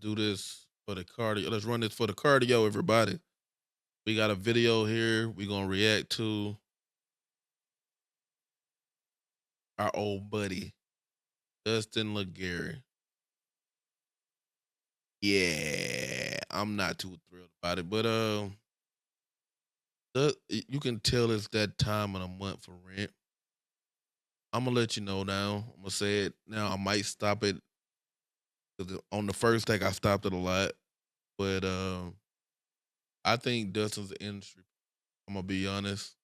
do this for the cardio. Let's run this for the cardio, everybody. We got a video here. We're gonna react to our old buddy, Destin Legaire. Yeah, I'm not too thrilled about it, but you can tell it's that time of the month for rent. I'm gonna let you know now. I'm gonna say it now. I might stop it 'cause on the first take I stopped it a lot, but I think Dustin's the industry. I'm gonna be honest.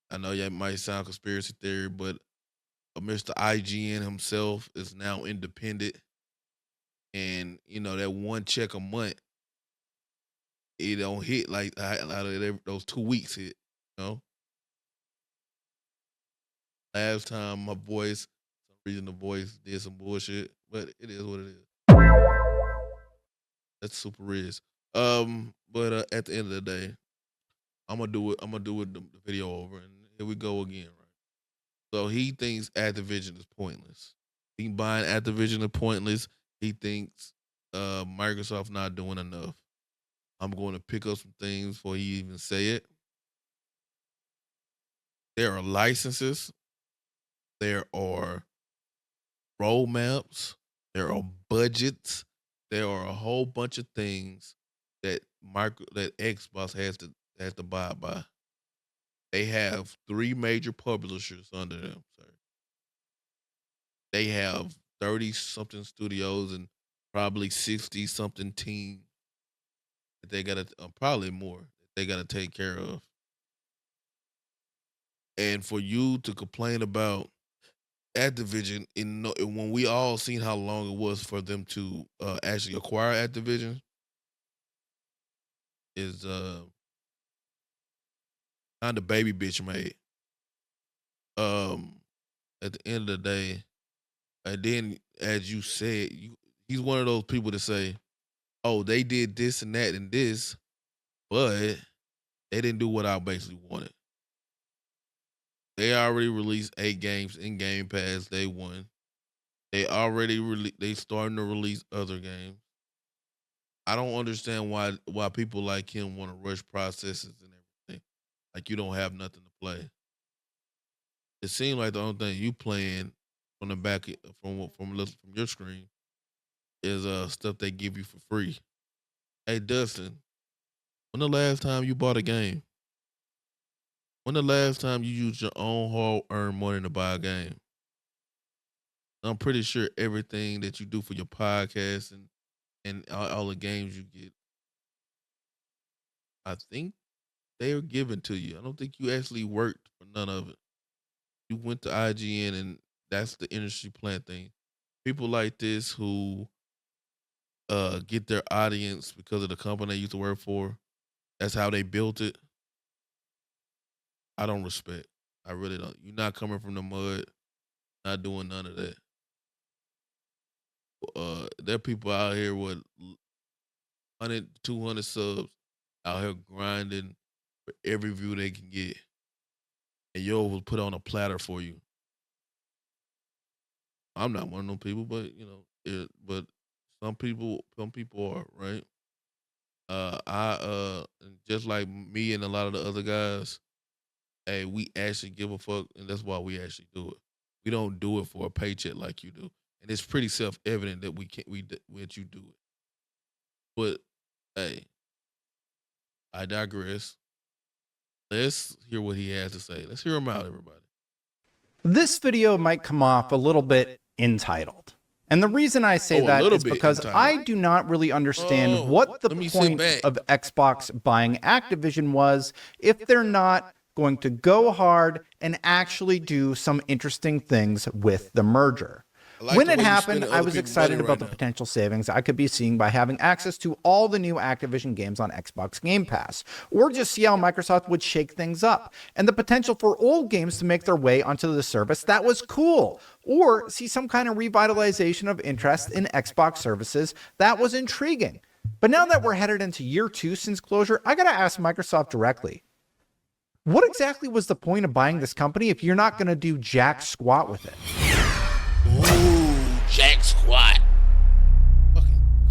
I know that might sound conspiracy theory, but Mr. IGN himself is now independent, and you know that one check a month, it don't hit like out of those 2 weeks hit. You know, last time my voice, for some reason the voice did some bullshit, but it is what it is. That's super is. But at the end of the day, I'm gonna do it. I'm gonna do it the video over, and here we go again, right? So he thinks Activision is pointless. He buying Activision is pointless. He thinks Microsoft not doing enough. I'm going to pick up some things before he even say it. There are licenses. There are roadmaps. There are budgets. There are a whole bunch of things that Xbox has to abide by. They have 3 major publishers under them, sir. They have 30 something studios and probably 60 something teams that they gotta probably more that they gotta take care of. And for you to complain about Activision, when we all seen how long it was for them to actually acquire Activision, is kind of baby bitch made. At the end of the day, and then as you said, he's one of those people that say, "Oh, they did this and that and this, but they didn't do what I basically wanted." They already released 8 games in Game Pass day one. They already they starting to release other games. I don't understand why people like him want to rush processes and everything. Like you don't have nothing to play. It seems like the only thing you playing from the back from your screen is stuff they give you for free. Hey Dustin, when the last time you bought a game? When the last time you used your own hard-earned money to buy a game? I'm pretty sure everything that you do for your podcast and all the games you get, I think they are given to you. I don't think you actually worked for none of it. You went to IGN, and that's the industry plan thing. People like this who get their audience because of the company they used to work for. That's how they built it. I don't respect. I really don't. You're not coming from the mud, not doing none of that. There are people out here with 100, 200 subs out here grinding for every view they can get. And yours was put on a platter for you. I'm not one of them people, but but some people are, right? Just like me and a lot of the other guys, hey, we actually give a fuck, and that's why we actually do it. We don't do it for a paycheck like you do, and it's pretty self evident that that you do it. But hey, I digress. Let's hear what he has to say. Let's hear him out, everybody. This video might come off a little bit entitled. And the reason I say that is because I do not really understand what the point of Xbox buying Activision was if they're not going to go hard and actually do some interesting things with the merger. When it happened, I was excited about the potential savings I could be seeing by having access to all the new Activision games on Xbox Game Pass, or just see how Microsoft would shake things up, and the potential for old games to make their way onto the service. That was cool. Or see some kind of revitalization of interest in Xbox services. That was intriguing. But now that we're headed into year 2 since closure, I gotta ask Microsoft directly, what exactly was the point of buying this company if you're not gonna do jack squat with it? Ooh, jack squat.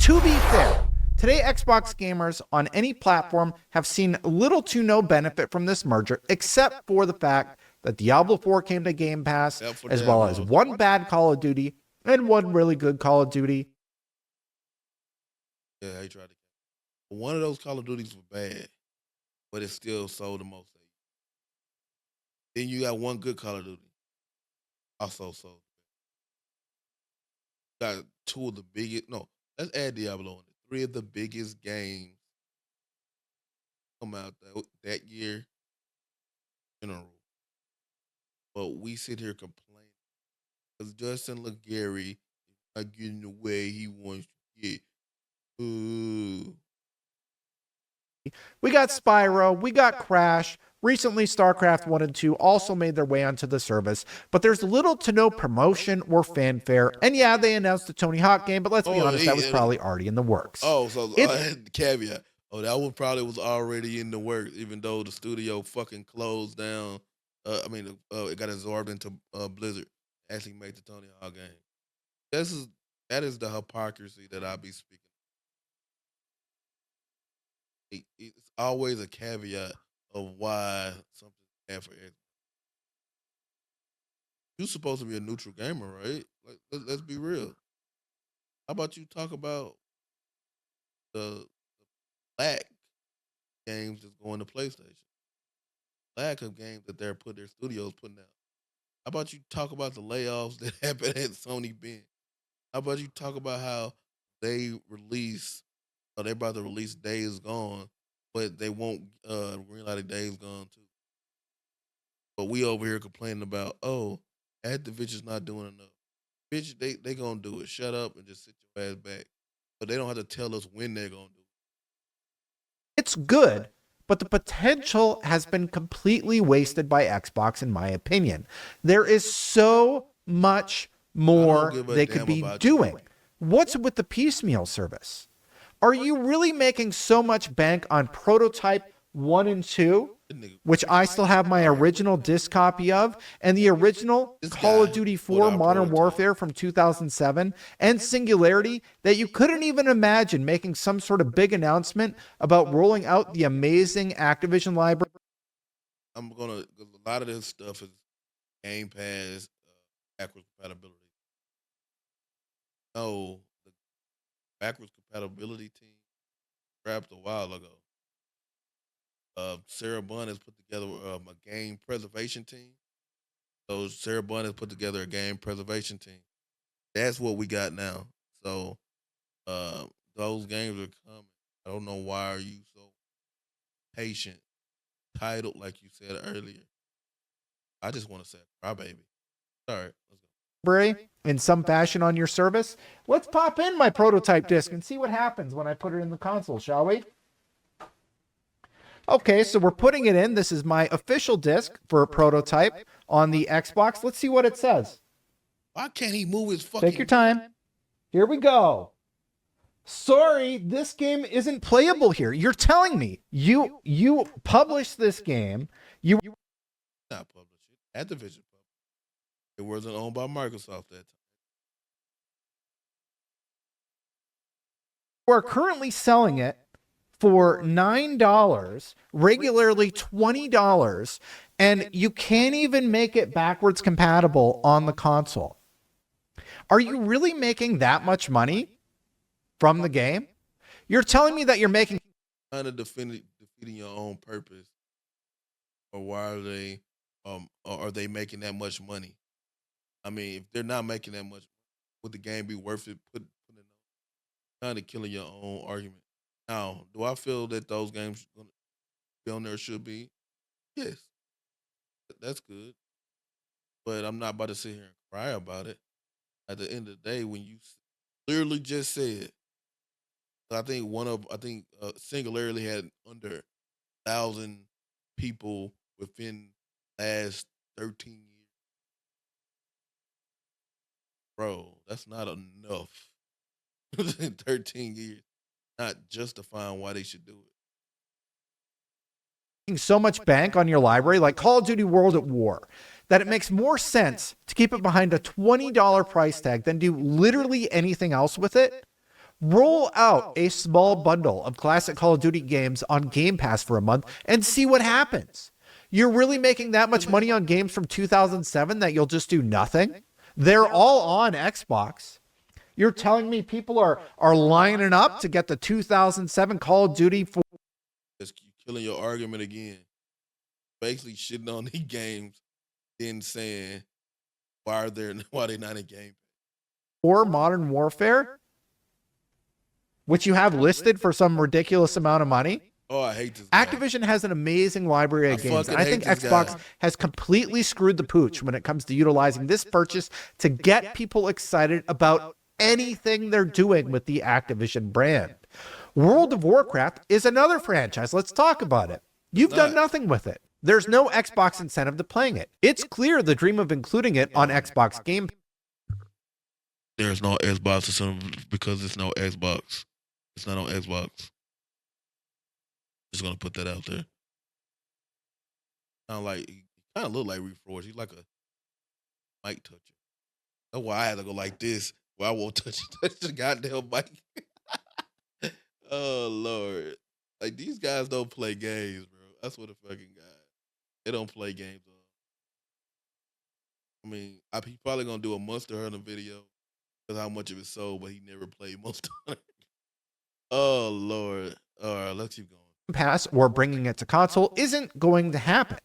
To be fair, today Xbox gamers on any platform have seen little to no benefit from this merger, except for the fact that Diablo 4 came to Game Pass, as well as one bad Call of Duty and one really good Call of Duty. Yeah, he tried to. One of those Call of Duties was bad, but it still sold the most. Then you got one good Call of Duty, also sold. Got two of the biggest. No, let's add Diablo in it. Three of the biggest games come out that year in a row. But we sit here complaining because Justin Legaire is not getting the way he wants to get. Ooh. We got Spyro, we got Crash. Recently, StarCraft 1 and 2 also made their way onto the service, but there's little to no promotion or fanfare. And yeah, they announced the Tony Hawk game, but let's be honest, that was probably already in the works. Oh, so I had the caveat. Oh, that one probably was already in the works, even though the studio fucking closed down. It got absorbed into Blizzard. Actually made the Tony Hawk game. That is the hypocrisy that I be speaking. It's always a caveat of why something's bad for Xbox. You're supposed to be a neutral gamer, right? Like, let's be real. How about you talk about the lack games that's going to PlayStation, lack of games that their studios putting out? How about you talk about the layoffs that happened at Sony Bend? How about you talk about how they they're about to release Days Gone, but they won't greenlight Days Gone too. But we over here complaining about, oh, Activision's not doing enough. Bitch, they gonna do it. Shut up and just sit your ass back. But they don't have to tell us when they're gonna do it. It's good, but the potential has been completely wasted by Xbox, in my opinion. There is so much more they could be doing. What's with the piecemeal service? Are you really making so much bank on Prototype 1 and 2, which I still have my original disc copy of, and the original Call of Duty 4 Modern Warfare from 2007, and Singularity, that you couldn't even imagine making some sort of big announcement about rolling out the amazing Activision library? A lot of this stuff is Game Pass backwards compatibility. No, the backwards compatibility team scrapped a while ago. Sarah Bunn has put together a game preservation team. So Sarah Bunn has put together a game preservation team. That's what we got now. So those games are coming. I don't know why are you so patient, titled like you said earlier. I just want to say crybaby. All right, let's go. In some fashion on your service. Let's pop in my Prototype disc and see what happens when I put it in the console, shall we? Okay, so we're putting it in. This is my official disc for Prototype on the Xbox. Let's see what it says. Why can't he move his fucking... Take your time. Here we go. Sorry, this game isn't playable here. You're telling me you published this game. You not published it. Activision published it. It wasn't owned by Microsoft that time. We're currently selling it for $9, regularly $20, and you can't even make it backwards compatible on the console. Are you really making that much money from the game? You're telling me that you're making... Kind of defeating your own purpose. Or why are they making that much money? I mean, if they're not making that much, would the game be worth it? Kind of killing your own argument. Now, do I feel that those games be on there should be? Yes. That's good. But I'm not about to sit here and cry about it. At the end of the day, when you literally just said, I think Singularity had under 1,000 people within last 13 years. Bro, that's not enough. In 13 years, not justifying why they should do it. So much bank on your library, like Call of Duty World at War, that it makes more sense to keep it behind a $20 price tag than do literally anything else with it. Roll out a small bundle of classic Call of Duty games on Game Pass for a month and see what happens. You're really making that much money on games from 2007 that you'll just do nothing? They're all on Xbox. You're telling me people are lining up to get the 2007 Call of Duty for... Just killing your argument again. Basically shitting on these games, then saying, why they not in Game Pass? Or Modern Warfare, which you have listed for some ridiculous amount of money. Oh, I hate this guy. Activision has an amazing library of games, and I think Xbox has completely screwed the pooch when it comes to utilizing this purchase to get people excited about anything they're doing with the Activision brand. World of Warcraft is another franchise. Let's talk about it. You've done nothing with it. There's no Xbox incentive to playing it. It's clear the dream of including it on Xbox Game. There's no Xbox incentive because it's no Xbox. It's not on Xbox. Just gonna put that out there. He kind of look like Reef Royce. He's like a mic toucher. That's why I had to go like this. Well, I won't touch the goddamn mic. Oh Lord, like these guys don't play games, bro. That's what the fucking guys. They don't play games. I mean, he probably gonna do a Monster Hunter video because how much of it sold, but he never played Monster Hunter. Oh Lord. All right, let's keep going. Pass or bringing it to console isn't going to happen,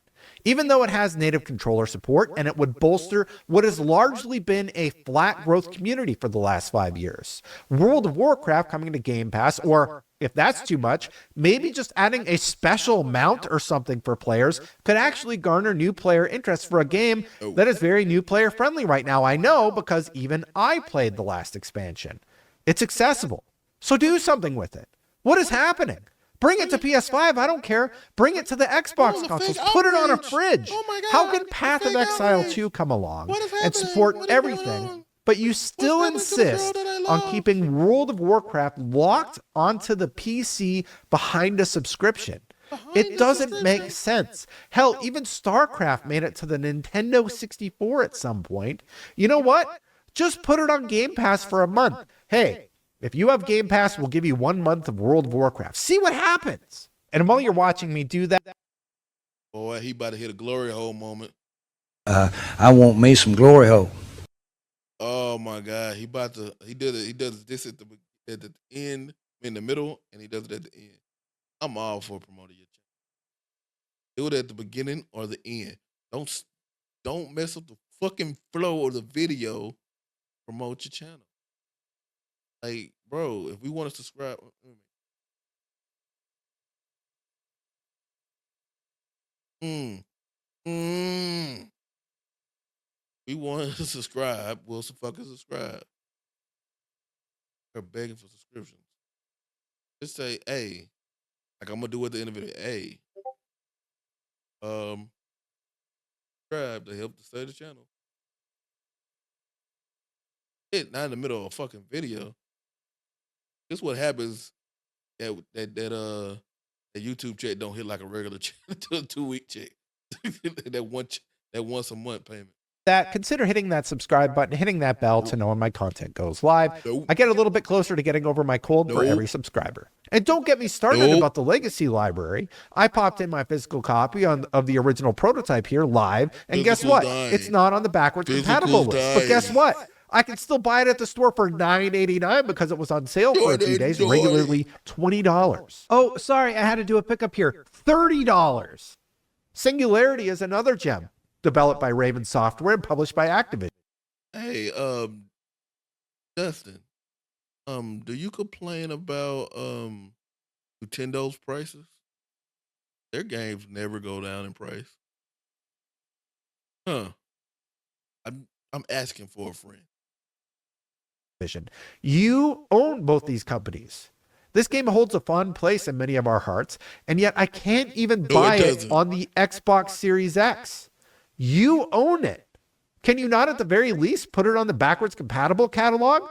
even though it has native controller support and it would bolster what has largely been a flat growth community for the last 5 years. World of Warcraft coming to Game Pass, or if that's too much, maybe just adding a special mount or something for players could actually garner new player interest for a game that is very new player friendly right now. I know because even I played the last expansion. It's accessible, so do something with it. What is happening? Bring it to PS5. I don't care. Bring it to the Xbox consoles. Put it on a fridge. Oh my God. How can Path of Exile 2 come along and support everything, but you still insist on keeping World of Warcraft locked onto the PC behind a subscription? It doesn't make sense. Hell, even StarCraft made it to the Nintendo 64 at some point. You know what? Just put it on Game Pass for a month. Hey, if you have Game Pass, we'll give you 1 month of World of Warcraft. See what happens. And while you're watching me do that... Boy, he about to hit a glory hole moment. I want me some glory hole. Oh my God. He does this at the end, in the middle, and he does it at the end. I'm all for promoting your channel. Do it at the beginning or the end. Don't mess up the fucking flow of the video. Promote your channel. Like, bro, if we want to subscribe, we want to subscribe, we'll fucking subscribe. They're begging for subscriptions. Just say, hey, like I'm gonna do at the end of the video, hey, subscribe to help to stay the channel. Not in the middle of a fucking video. This is what happens that YouTube check don't hit like a regular check, a 2-week check. that once a month payment. Consider hitting that subscribe button, hitting that bell to know when my content goes live. I get a little bit closer to getting over my cold for every subscriber. And don't get me started about the Legacy library. I popped in my physical copy of the original prototype here live, and guess what? It's not on the backwards compatible list. But guess what? I can still buy it at the store for $9.89 because it was on sale for a few days, regularly $20. Oh, sorry, I had to do a pickup here. $30. Singularity is another gem, developed by Raven Software and published by Activision. Hey, Destin, do you complain about Nintendo's prices? Their games never go down in price. Huh. I'm asking for a friend. You own both these companies. This game holds a fond place in many of our hearts, and yet I can't even buy it on the Xbox Series X. You own it. Can you not at the very least put it on the backwards compatible catalog?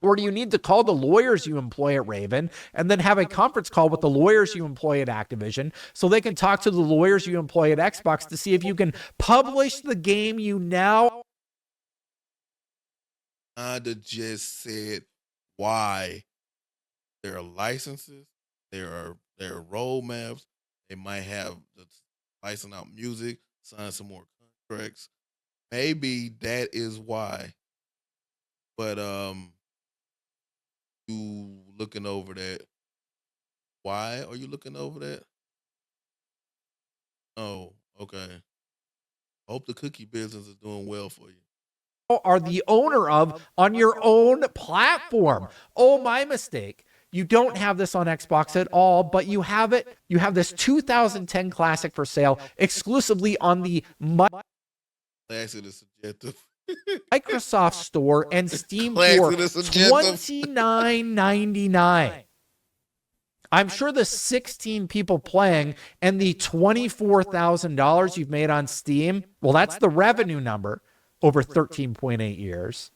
Or do you need to call the lawyers you employ at Raven and then have a conference call with the lawyers you employ at Activision so they can talk to the lawyers you employ at Xbox to see if you can publish the game you now... I just said why there are licenses, there are roadmaps. They might have the license out music, sign some more contracts. Maybe that is why. But you looking over that. Why are you looking over that? Oh, okay. Hope the cookie business is doing well for you. Are the owner of on your own platform. Oh, my mistake. You don't have this on Xbox at all, but you have it. You have this 2010 classic for sale exclusively on the Classic is subjective. Microsoft Store and Steam for $29.99. I'm sure the 16 people playing and the $24,000 you've made on Steam, well, that's the revenue number over 13.8 years.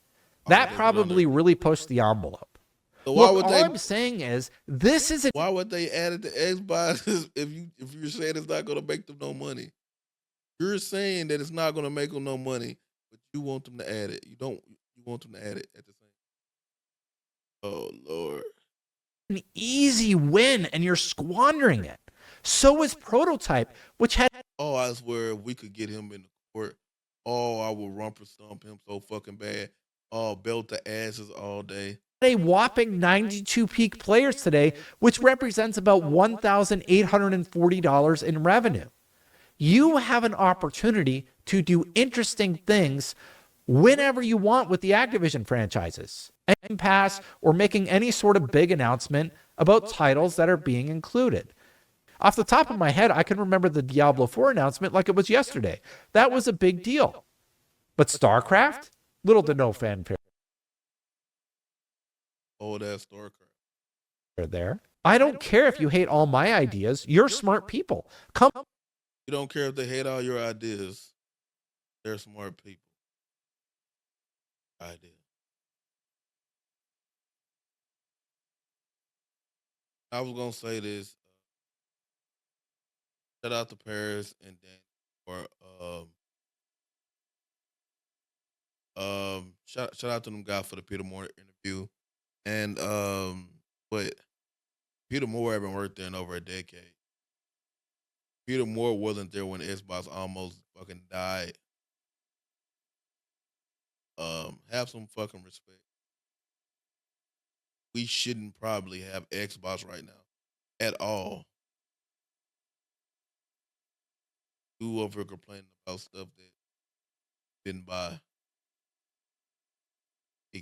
That probably really pushed the envelope. So all I'm saying is, this is why would they add it to Xbox if you're saying it's not going to make them no money? You're saying that it's not going to make them no money, but you want them to add it. You want them to add it at the same. Oh Lord. An easy win, and you're squandering it. So is Prototype, which had I swear if we could get him in the court, I will rumper stomp him so fucking bad. Belt the asses all day. A whopping 92 peak players today, which represents about $1,840 in revenue. You have an opportunity to do interesting things whenever you want with the Activision franchises. And pass or making any sort of big announcement about titles that are being included. Off the top of my head, I can remember the Diablo 4 announcement like it was yesterday. That was a big deal. But StarCraft? Little to no fanfare. Oh, that's StarCraft. There. I don't care if you hate all my ideas. You're smart people. Come. You don't care if they hate all your ideas. They're smart people. Ideas. I was gonna say this. Shout out to Paris and Dan for shout out to them guys for the Peter Moore interview. And but Peter Moore haven't worked there in over a decade. Peter Moore wasn't there when Xbox almost fucking died. Have some fucking respect. We shouldn't probably have Xbox right now at all. You over complaining about stuff that didn't buy.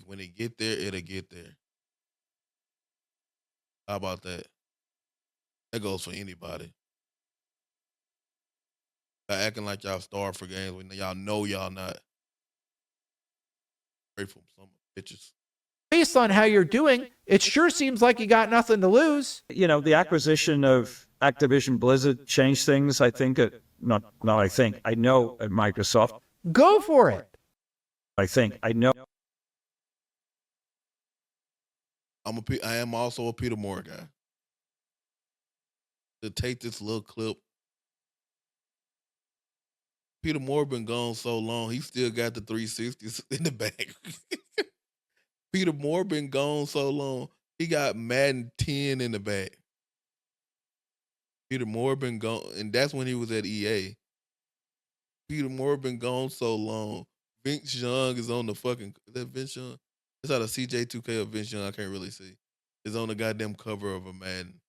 When it get there, it'll get there. How about that? That goes for anybody. Acting like y'all starved for games when y'all know y'all not. Grateful for some bitches. Based on how you're doing, it sure seems like you got nothing to lose. You know, the acquisition of Activision Blizzard changed things, I think. I know at Microsoft. Go for it. I know. I am also a Peter Moore guy. To take this little clip, Peter Moore been gone so long, he still got the 360s in the back. Peter Moore been gone so long, he got Madden 10 in the back. Peter Moore been gone, and that's when he was at EA. Peter Moore been gone so long. Vince Young is on the fucking, is that Vince Young? It's out of CJ2K or Vince Young, I can't really see. It's on the goddamn cover of a Madden.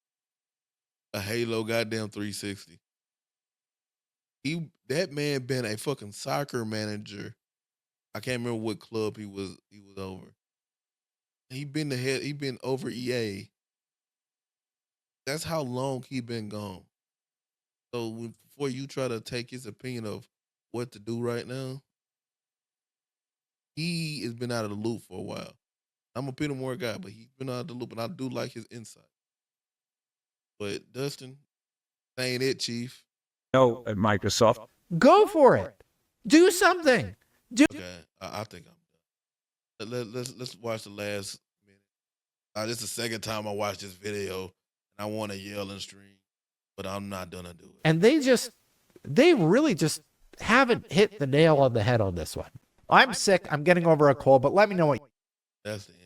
A Halo goddamn 360. That man been a fucking soccer manager. I can't remember what club he was over. He been over EA. That's how long he been gone. So before you try to take his opinion of what to do right now, he has been out of the loop for a while. I'm a Peter Moore guy, but he's been out of the loop, and I do like his insight. But Dustin, that ain't it, Chief. No, at Microsoft. Go for it. Do something. Okay, I think I'm done. Let's watch the last minute. This is the second time I watched this video, and I want to yell and scream, but I'm not gonna do it. And they really just haven't hit the nail on the head on this one. I'm sick. I'm getting over a cold, but let me know what. That's the end.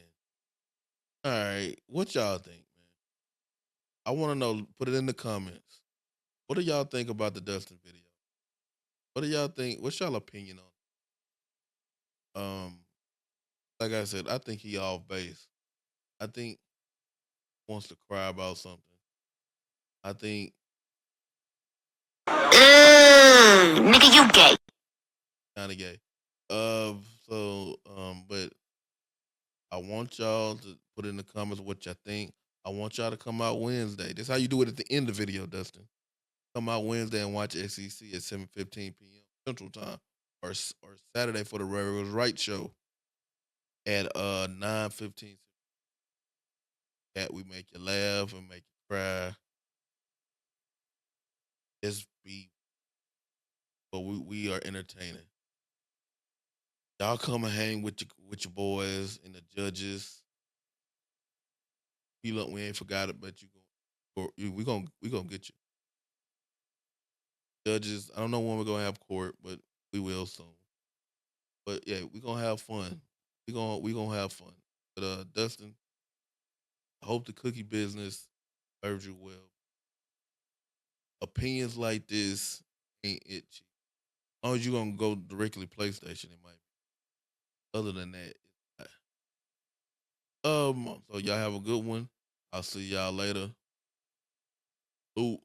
All right, what y'all think, man? I want to know. Put it in the comments. What do y'all think about the Dustin video? What do y'all think? What's y'all opinion on it? Like I said, I think he off base. I think he wants to cry about something. I think Nigga, you gay. kind of gay. But I want y'all to put in the comments what y'all think. I want y'all to come out Wednesday. This is how you do it at the end of the video, Dustin. Come out Wednesday and watch SEC at 7:15 p.m. Central Time, or Saturday for the Ray Was Right show at 9:15. Cat, we make you laugh and make you cry. It's be, but we are entertaining. Y'all come and hang with your boys and the judges. You look, we ain't forgot it, but we gonna get you. Judges, I don't know when we're gonna have court, but we will soon. But yeah, we gonna have fun. We gonna have fun. But Dustin, I hope the cookie business serves you well. Opinions like this ain't it cheap. As long as you gonna go directly PlayStation, it might be. Other than that, it's not. So y'all have a good one. I'll see y'all later. Ooh.